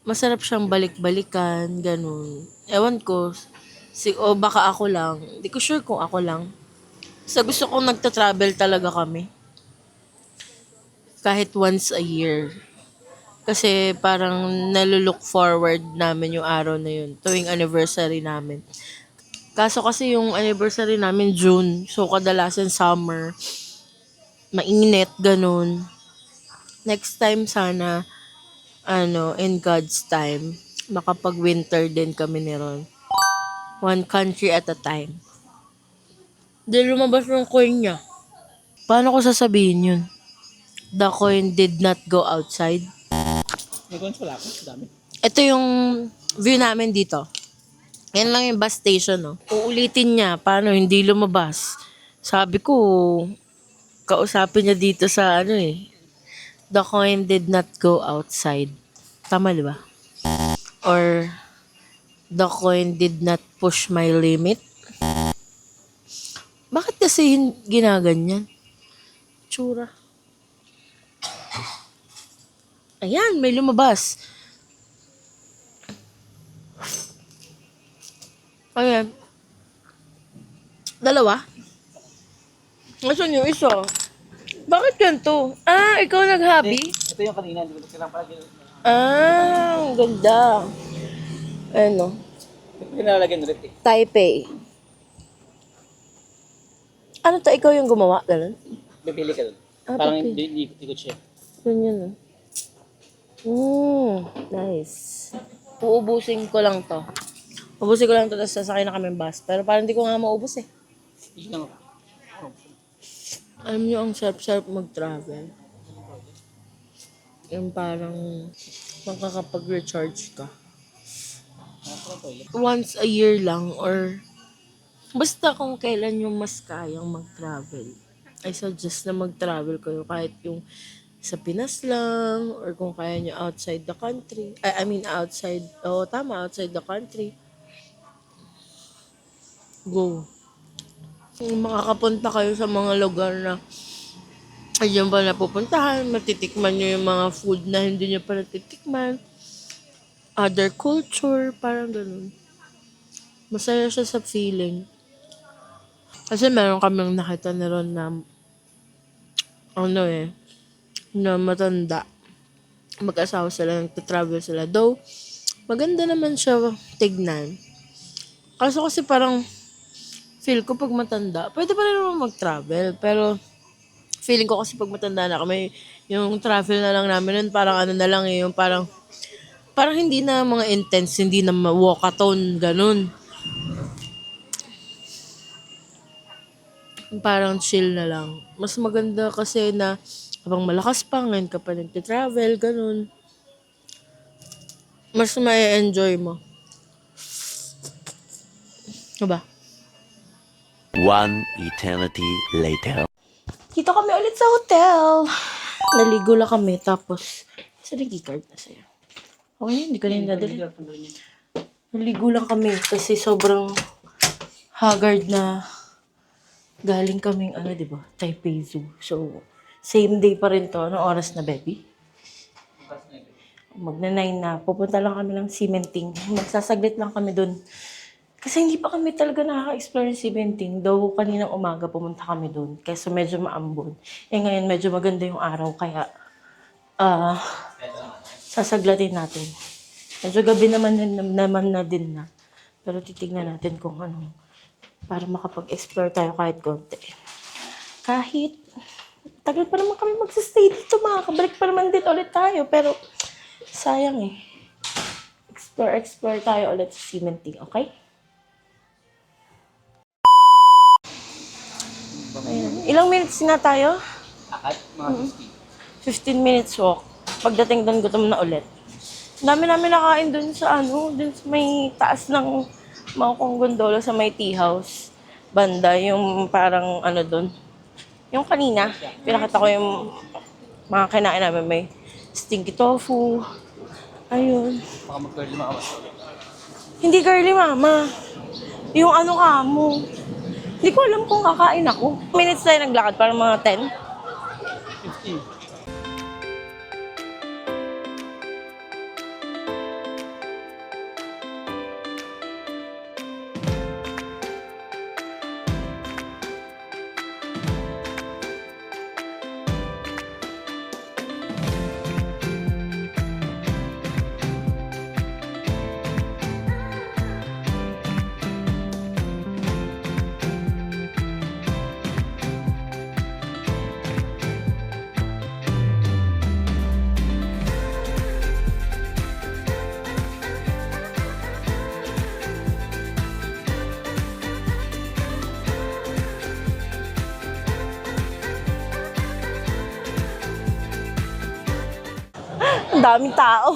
Masarap siyang balik-balikan, ganun. Ewan ko, o baka ako lang. Hindi ko sure kung ako lang. Sa gusto kong nagta-travel talaga kami. Kahit once a year. Kasi parang nalolook forward namin yung araw na yun. Tuwing anniversary namin. Kaso kasi yung anniversary namin June. So kadalasan summer. Mainit, ganun. Next time sana, in God's time, makapag-winter din kami ni Ron. One country at a time. Di lumabas yung coin niya. Paano ko sasabihin yun? The coin did not go outside. May coins wala ako, dami. Ito yung view namin dito. Yan lang yung bus station, no? Uulitin niya, paano hindi lumabas. Sabi ko, kausapin niya dito sa the coin did not go outside. Tama, di ba? Or, the coin did not push my limit. Bakit kasi ginaganyan? Tsura. Ayan, may lumabas. Ayan. Dalawa? Nasaan yung isa? Bakit ganito? Ikaw nag-hobby? Ito yung kanina, hindi ko kailangan pala. Ang ganda. Ano? Pinalagyan ulit eh. Taipei. Ano to? Ikaw yung gumawa? Ganun? Pipili ka doon. Ah, Parang pipili. ikot siya. Ganyan. Nice. Uubusin ko lang to. Ubusin ko lang to, tapos sasakay na kami ng bus. Pero parang hindi ko nga maubos eh. Hindi lang. Alam nyo, ang sarap-sarap mag-travel. Yung parang makakapag-recharge ka. Once a year lang or basta kung kailan yung mas kayang mag-travel. I suggest na mag-travel kayo kahit yung sa Pinas lang, or kung kaya nyo outside the country. I mean, outside, tama, outside the country. Go. Kung makakapunta kayo sa mga lugar na ayun ba napupuntahan, matitikman nyo yung mga food na hindi nyo pa natitikman, other culture, parang ganun. Masaya siya sa feeling. Kasi meron kaming nakita na ron na na matanda. Mag-asawa sila, nagtatravel sila. Though, maganda naman siya tignan. Kaso kasi parang feel ko pag matanda, pwede pa rin naman mag-travel. Pero, feeling ko kasi pag matanda na kami, yung travel na lang namin nun, parang ano na lang yung parang hindi na mga intense, hindi na walkathon, ganun. Parang chill na lang. Mas maganda kasi na habang malakas pa, ngayon ka pa nagtitravel, ganun. Mas may enjoy mo. Diba? One eternity later. Dito kami ulit sa hotel. Naligo lang kami, tapos sa card na sa'yo. Okay, hindi ko na yung dadali. Naligo lang kami kasi sobrang haggard na galing kaming, diba, Taipei Zoo. So, same day pa rin to. Anong oras na, baby? Magna-9 na. Pupunta lang kami ng cementing. Magsasaglit lang kami dun. Kasi hindi pa kami talaga nakaka-explore ng cementing. Though, kaninang umaga pumunta kami dun. Kaya medyo maambon. Ngayon medyo maganda yung araw. Kaya, sasaglatin natin. Medyo gabi naman na din na. Pero titignan natin kung ano. Para makapag-explore tayo kahit konti. Kahit, tagal pa naman kami magsistay dito. Makakabalik pa naman din ulit tayo. Pero, sayang eh. Explore tayo ulit sa cementing, okay? Ayan. Ilang minutes na tayo? Akad, mga 15 minutes walk. Pagdating doon, gutom na ulit. Dami namin nakain doon sa doon sa may taas ng Maokong Gondola sa may tea house. Banda, yung parang doon. Yung kanina, pinakita ko yung mga kinain namin. May stinky tofu. Ayun. Baka mag-curly mama. Hindi girly mama. Yung ka mo. Hindi ko alam kung kakain ako. Minutes tayo naglakad, parang mga 10. 15. Ang daming tao.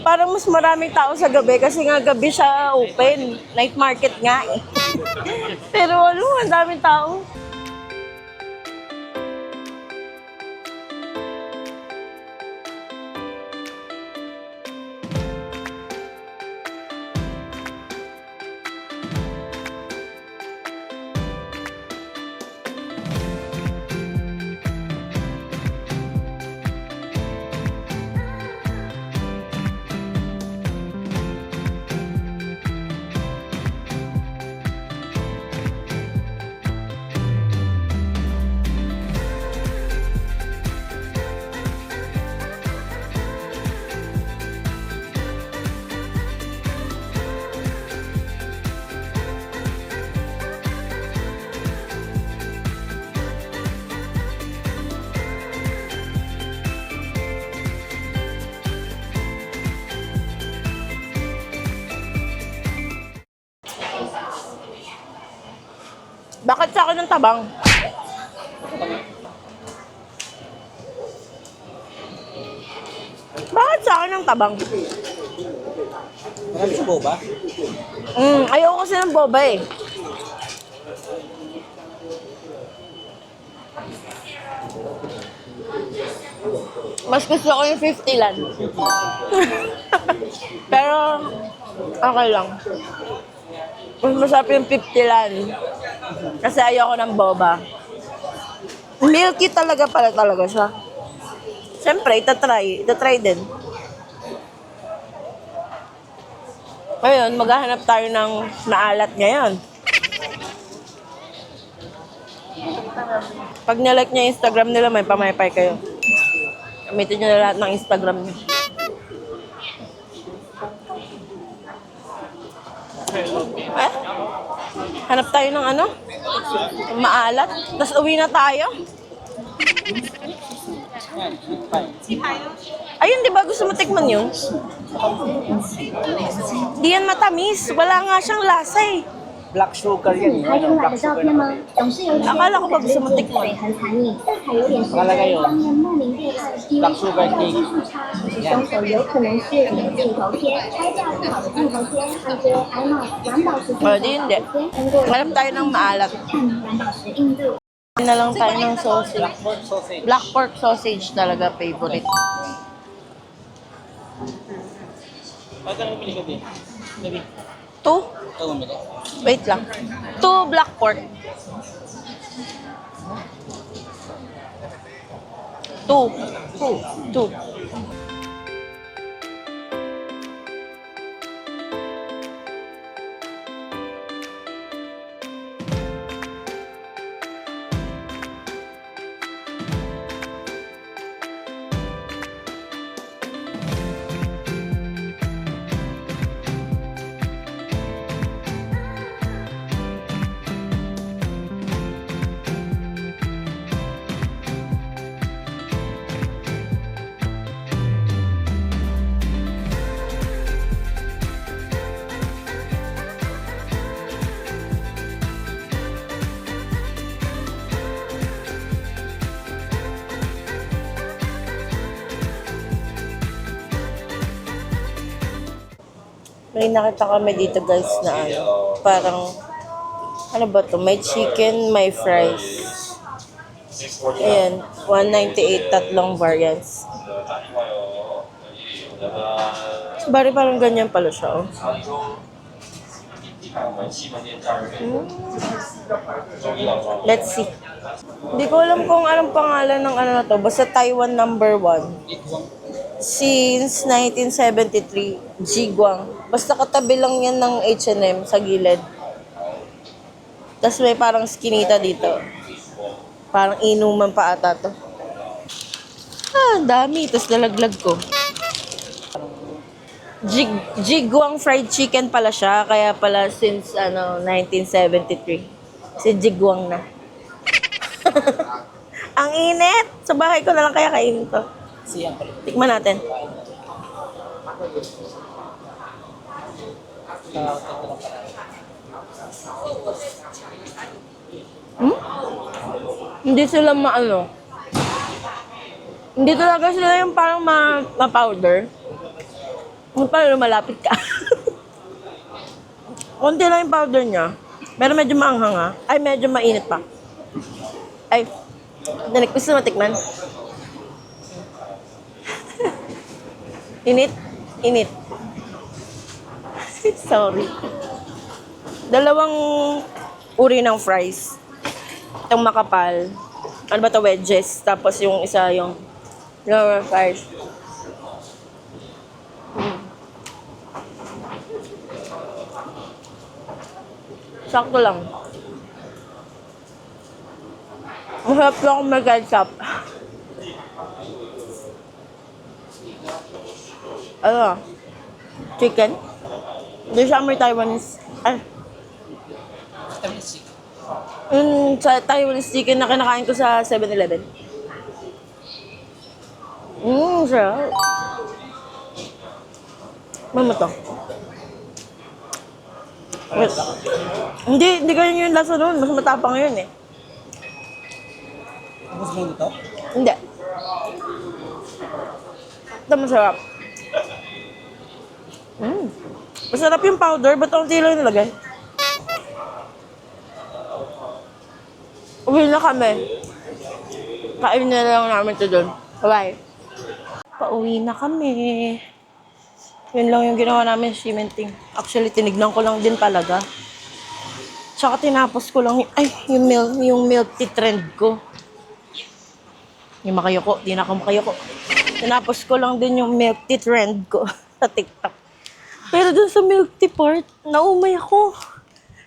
Parang mas maraming tao sa gabi kasi nga gabi siya open. Night market nga eh. Pero ang daming tao. Bakit sa akin ng tabang? Bakit sa akin ng tabang? Marami sa boba? Ayoko kasi ng boba eh. Mas gusto ko yung 50 lan. Pero, okay lang. Mas masarap yung 50 lan. Kasi ayoko ng boba. Milky talaga siya. Siyempre, itatry din. Ngayon, maghahanap tayo ng maalat ngayon. Pag nilike niya yung Instagram nila, may pamaypay kayo. Gamitin niyo na lahat ng Instagram niyo. Eh? Hanap tayo ng ano? Maalat. Tapos uwi na tayo. Ayun, di ba? Gusto mo tikman yun? Di yan matamis. Wala nga siyang lasa eh. Black sugar yan. 拍出来的照片吗？总是有一些 Akala ko ba gusto mo tikman? 嘴很残腻，色彩有点深黑，当面莫名变暗，因为技术差，其实凶手有可能是镜头贴，拍照不好的镜头贴，按照 IMAX 蓝宝石镜头 Pwede hindi. 先通过 Hanap tayo ng maalat. 看蓝宝石印度。 Na lang tayo ng sausage. Pork sausage. Black pork sausage talaga favorite. Pagkano bumili ka din? Gabi. 2? Ito bumili. Wait lang. 2 black pork. 2. May nakita kami dito guys na ano, parang, ano ba to? May chicken, may fries. Ayan, 198, tatlong variants. Bari parang ganyan pala siya, oh. Let's see. Hindi ko alam kung anong pangalan ng ano na to. Basta Taiwan #1. Since 1973, Jiguang. Basta katabi lang yan ng H&M sa gilid. Tapos may parang skinita dito. Parang inuman pa ata to. Ah, dami. Tapos nalaglag ko. Jiguang fried chicken pala siya. Kaya pala since 1973. Si Jiguang na. Ang init! Sa bahay ko na lang kaya kainin to. Siyang pala. Tikman natin. Hindi sila maano. Hindi talaga sila yung parang ma-powder. Kung parang lumalapit ka. Konti lang yung powder niya. Pero medyo maanghang ha. Ay, medyo mainit pa. Ay, gusto mo tikman? Init? Init. Sorry. Dalawang uri ng fries. Itong makapal. Ano ba to? Wedges. Tapos yung isa yung lower fries. Sakto lang. Masarap lang kung may ketchup. Ano? Chicken? Hindi siya may Taiwanese. Ay. Sa Taiwanese chicken na kinakain ko sa 7-Eleven. Sarap. Mama to. Wait. Hindi ganyan yung lasa nun. Mas matapang yun eh. Gusto mo dito? Hindi. Ito masarap. Masarap yung powder. Ba't ang tila yung nilagay? Uwi na kami. Kain na lang namin ito doon. Bye-bye. Pauwi na kami. Yun lang yung ginawa namin sa cementing. Actually, tinignan ko lang din talaga. Tsaka tinapos ko lang, yung milk tea trend ko. Yung makayoko, di na ako makayoko. Tinapos ko lang din yung milk tea trend ko sa TikTok. Pero dun sa milk tea part, naumay ako.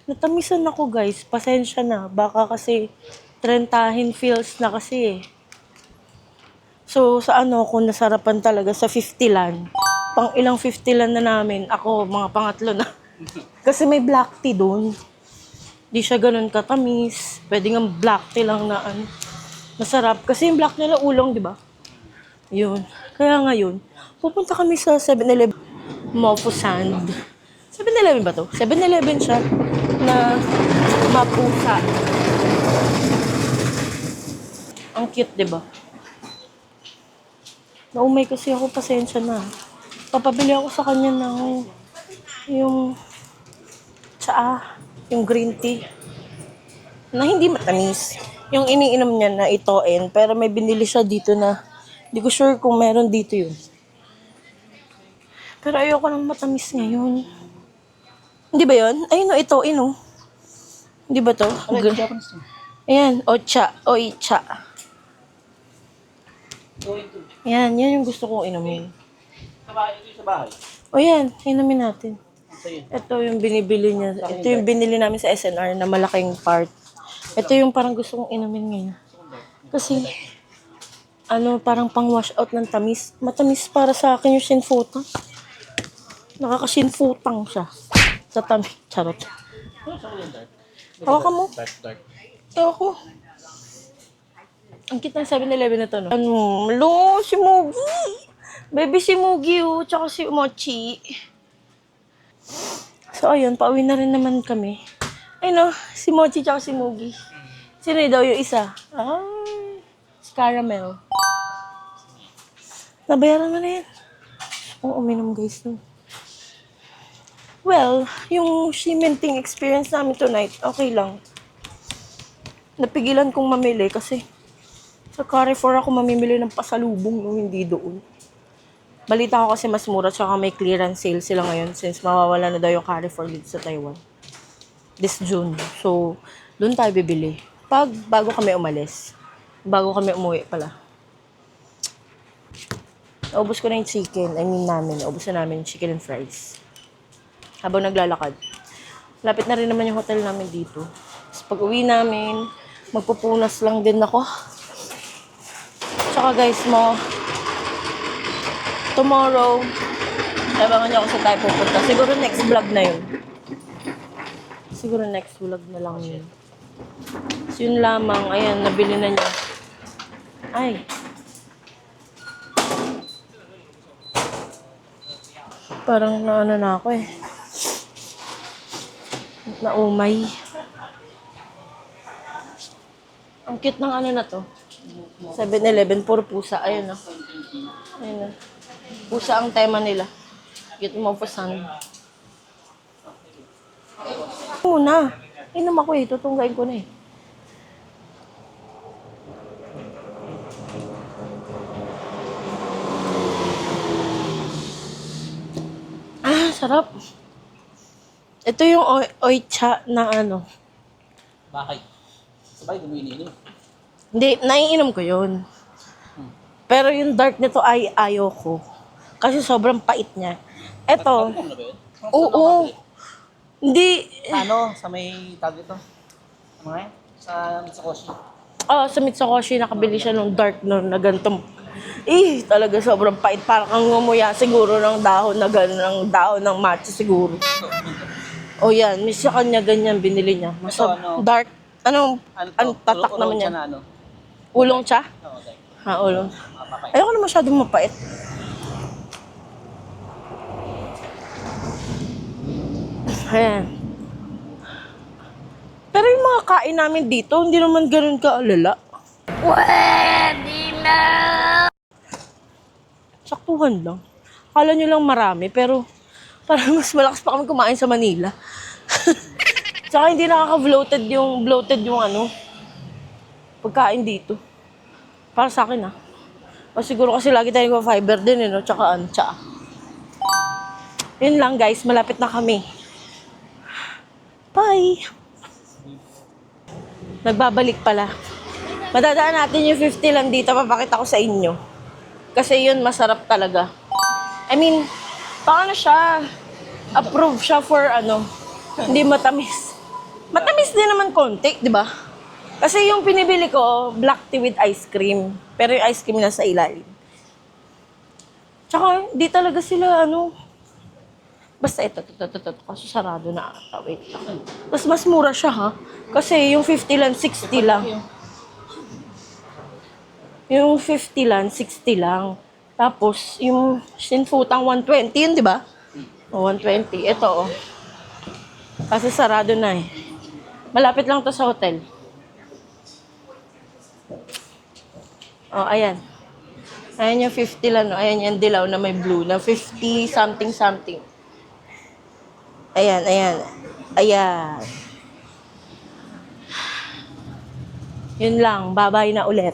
Natamisan ako guys, pasensya na. Baka kasi trentahin feels na kasi eh. So sa ano ako nasarapan talaga sa 50 lan. Pang ilang 50 lan na namin, ako mga pangatlo na. Kasi may black tea dun. Di siya ganun katamis. Pwede nga black tea lang na ano. Masarap. Kasi yung black nila ulong, di ba? Yun. Kaya ngayon, pupunta kami sa 7-Eleven. Mofu Sand. 7-Eleven ba to? 7-Eleven siya na mapusa. Ang cute, di ba? Naumay kasi ako, pasensya na. Papabili ako sa kanya ng yung tsaa, yung green tea na hindi matamis. Yung iniinom niya na itoin, pero may binili siya dito na hindi ko sure kung meron dito yun. Pero ayoko ng matamis ngayon. Hindi ba yun? Ayun o, itoin o. Hindi ba to? Ayan, ocha, oicha. Yan, yan yung gusto kong inumin. Sa bahay. O yan, inumin natin. Ito yung binibili niya. Ito yung binili namin sa SNR na malaking part. Ito yung parang gusto kong inumin ngayon. Kasi, parang pang wash out ng tamis. Matamis para sa akin yung shinfutang. Nakaka-shinfutang siya. Sa tamis. Charot. Hawakan mo. Hawakan mo. Ang cute ng 7-Eleven na to, no? Si Mugi. Baby si Mugi, tsaka si Mochi. So, ayun, pauwi na rin naman kami. Ay, no, si Mochi tsaka si Mugi. Sino daw yung isa? Si Caramel. Nabayaran mo na yan. Oo, uminom guys. No? Well, yung cementing experience namin tonight, okay lang. Napigilan kong mamili kasi sa Carrefour ako mamimili ng pasalubong nung hindi doon. Balita ko kasi mas mura tsaka may clearance sale sila ngayon since mawawala na daw yung Carrefour dito sa Taiwan. This June. So, doon tayo bibili. Bago kami umalis. Bago kami umuwi pala. Naubos ko na yung chicken. Naubos na namin yung chicken and fries. Habang naglalakad. Lapit na rin naman yung hotel namin dito. Tapos pag uwi namin, magpupunas lang din ako. Tsaka guys tomorrow, abangan niyo ako sa tayo pupunta. Siguro next vlog na yun. Siguro next vlog na lang yun. So yun lamang. Ayan, nabili na niya. Ay. Parang na ako eh. Naumay. Ang cute ng na to. 7-Eleven, puro pusa. Ayun na. Ayun na. Pusa ang tema nila. Cute mo po san. Muna. Inom ako eh. Tutunggain ko na eh. Sarap. Ito yung oicha na Bakit? Sabay, guminin yun. Hindi, naiinom ko yun. Pero yung dark nito ay ayoko. Kasi sobrang pait niya. Ito. Oo. Hindi. Sa may tag ito? Ano nga yan? Sa Mitsukoshi. Sa Mitsukoshi nakabili siya nung dark na ganitong. Talaga sobrang pait. Parang kang ngumuya siguro ng dahon na gano'n, ng dahon ng matcha siguro. Yan. May sa kanya ganyan binili niya. Dark. Anong tatak naman niya? Ulong cha? Oo, okay. Ulong. Ayoko na masyadong mapait. Ayan. Pero yung mga kain namin dito, hindi naman ganun kaalala. Pwede na! Saktuhan lang. Akala nyo lang marami, pero parang mas malakas pa kami kumain sa Manila. Tsaka hindi nakaka-bloated yung pagkain dito. Para sa akin O siguro kasi lagi tayo fiber din, no? Tsaka antsa. Yun lang, guys. Malapit na kami. Bye! Nagbabalik pala. Madadaan natin yung 50 lang dito. Papakita ko sa inyo. Kasi yun, masarap talaga. I mean, paano siya? Approve siya for hindi matamis. Matamis din naman konti, di ba? Kasi yung pinibili ko, black tea with ice cream. Pero yung ice cream nasa ilalim. Tsaka, di talaga sila, basta ito. Kasi sarado na ata. Wait lang. Tapos mas mura siya, ha? Kasi yung 50 lang, 60 lang. Yung 50 lang, 60 lang. Tapos, yung sinfutang 120 yun, di ba? O, 120. Ito, Kasi sarado na eh. Malapit lang to sa hotel. Ayan. Ayan yung 50 lang, no? Ayan yung dilaw na may blue na 50 something. Ayan. Yun lang. Bye-bye na ulit.